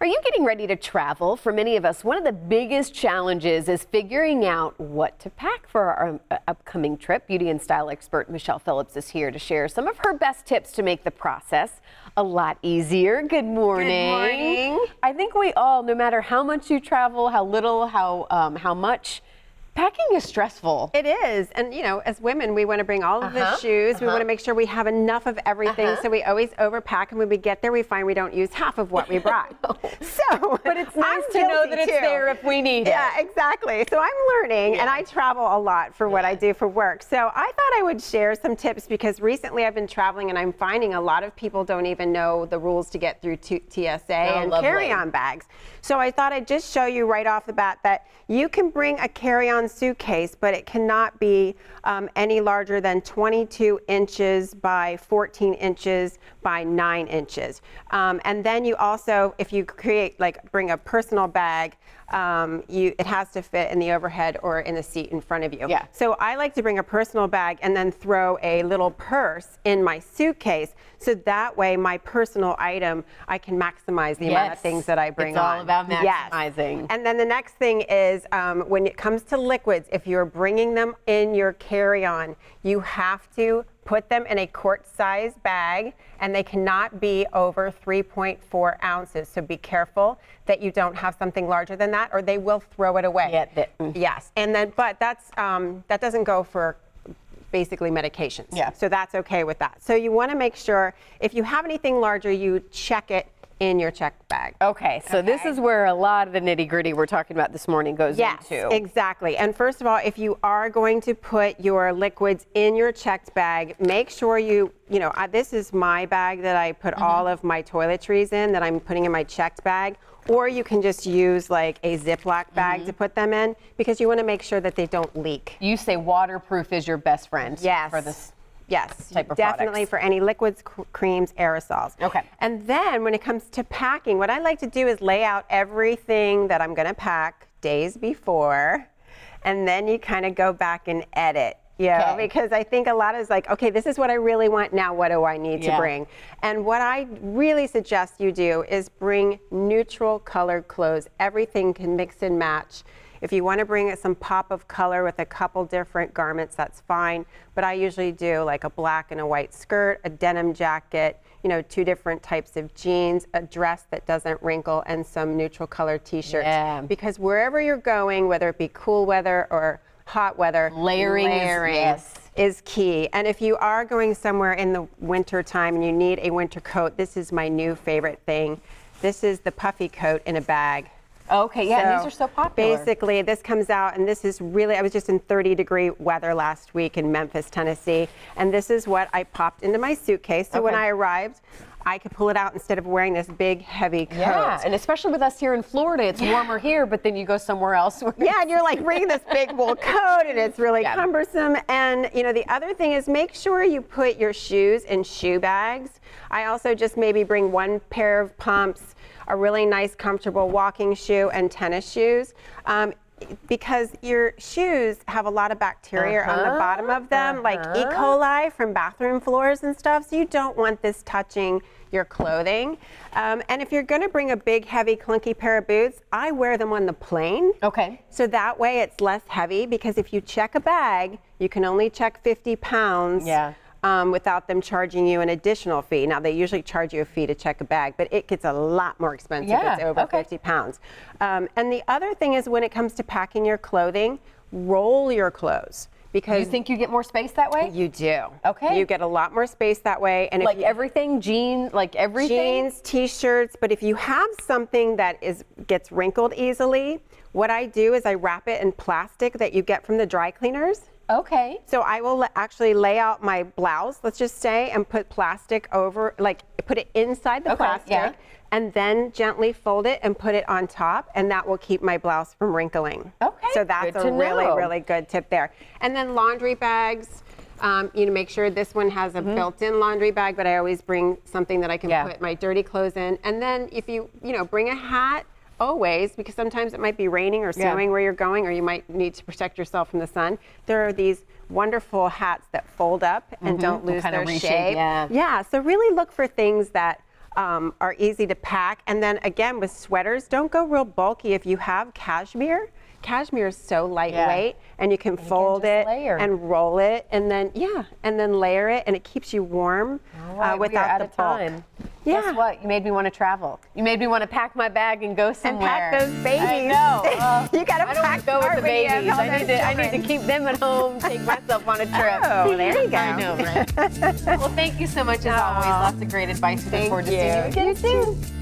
Are you getting ready to travel? For many of us, one of the biggest challenges is figuring out what to pack for our upcoming trip. Beauty and style expert Michelle Phillips is here to share some of her best tips to make the process a lot easier. Good morning. Good morning. I think we all, no matter how much you travel, how little, how much, packing is stressful. It is. And, you know, as women, we want to bring all of the shoes. We want to make sure we have enough of everything. So we always overpack. And when we get there, we find we don't use half of what we brought. But it's nice to know that it's there if we need it. Yeah, exactly. So I'm learning, and I travel a lot for what I do for work. So I thought I would share some tips because recently I've been traveling and I'm finding a lot of people don't even know the rules to get through TSA and carry-on bags. So I thought I'd just show you right off the bat that you can bring a carry-on suitcase, but it cannot be any larger than 22 inches by 14 inches by 9 inches. And then you also, if you bring a personal bag, it has to fit in the overhead or in the seat in front of you. Yeah. So I like to bring a personal bag and then throw a little purse in my suitcase. So that way my personal item, I can maximize the amount of things that I bring on. It's all about maximizing. Yes. And then the next thing is when it comes to liquids, if you're bringing them in your carry-on, you have to put them in a quart-size bag, and they cannot be over 3.4 ounces. So be careful that you don't have something larger than that, or they will throw it away. Yes, and then, but that's that doesn't go for basically medications. Yeah. So that's okay with that. So you want to make sure if you have anything larger, you check it in your check bag. Okay, so this is where a lot of the nitty-gritty we're talking about this morning goes into. Yes, exactly. And first of all, if you are going to put your liquids in your checked bag, make sure this is my bag that I put all of my toiletries in that I'm putting in my checked bag. Or you can just use like a Ziploc bag to put them in because you want to make sure that they don't leak. You say waterproof is your best friend for this. Yes, type of definitely products. for any liquids, creams, aerosols. Okay. And then when it comes to packing, what I like to do is lay out everything that I'm going to pack days before, and then you kind of go back and edit. Yeah, because I think a lot is like, okay, this is what I really want. Now, what do I need to bring? And what I really suggest you do is bring neutral colored clothes. Everything can mix and match. If you want to bring some pop of color with a couple different garments, that's fine. But I usually do like a black and a white skirt, a denim jacket, 2 different types of jeans, a dress that doesn't wrinkle, and some neutral colored t-shirts. Yeah. Because wherever you're going, whether it be cool weather or hot weather, layering is key. And if you are going somewhere in the winter time and you need a winter coat, this is my new favorite thing. This is the puffy coat in a bag. Okay, yeah, these are so popular. Basically, this comes out, and this is really, I was just in 30-degree weather last week in Memphis, Tennessee, and this is what I popped into my suitcase. So when I arrived, I could pull it out instead of wearing this big, heavy coat. Yeah, and especially with us here in Florida, it's warmer here, but then you go somewhere else. Yeah, and you're like bringing this big wool coat, and it's really cumbersome. And, the other thing is make sure you put your shoes in shoe bags. I also just maybe bring 1 pair of pumps, a really nice, comfortable walking shoe, and tennis shoes. Because your shoes have a lot of bacteria on the bottom of them, like E. coli from bathroom floors and stuff, so you don't want this touching your clothing. And if you're going to bring a big, heavy, clunky pair of boots, I wear them on the plane. Okay. So that way it's less heavy, because if you check a bag, you can only check 50 pounds. Yeah. Without them charging you an additional fee. Now, they usually charge you a fee to check a bag, but it gets a lot more expensive if it's over 50 pounds. And the other thing is when it comes to packing your clothing, roll your clothes. Because you think you get more space that way? You do. Okay. You get a lot more space that way. And like everything, jeans, like everything? Jeans, t-shirts, but if you have something that gets wrinkled easily, what I do is I wrap it in plastic that you get from the dry cleaners. Okay. So I will actually lay out my blouse, let's just say, and put plastic over, like put it inside the plastic, and then gently fold it and put it on top, and that will keep my blouse from wrinkling. Okay. So that's a really, really good tip there. And then laundry bags. Make sure this one has a built-in laundry bag, but I always bring something that I can put my dirty clothes in. And then if you bring a hat, always, because sometimes it might be raining or snowing where you're going, or you might need to protect yourself from the sun. There are these wonderful hats that fold up and don't lose their shape. Yeah, so really look for things that are easy to pack. And then again, with sweaters, don't go real bulky. If you have cashmere is so lightweight, and you can fold it layer. and roll it, and then layer it, and it keeps you warm without the bulk. Time. Guess what? You made me want to travel. You made me want to pack my bag and go somewhere. And pack those babies. I know. You got to I don't want pack to go with the babies. I need to keep. keep them at home. Take myself on a trip. Oh, there you go. I know, right? Well, thank you so much as always. Lots of great advice. We look forward to seeing you again soon.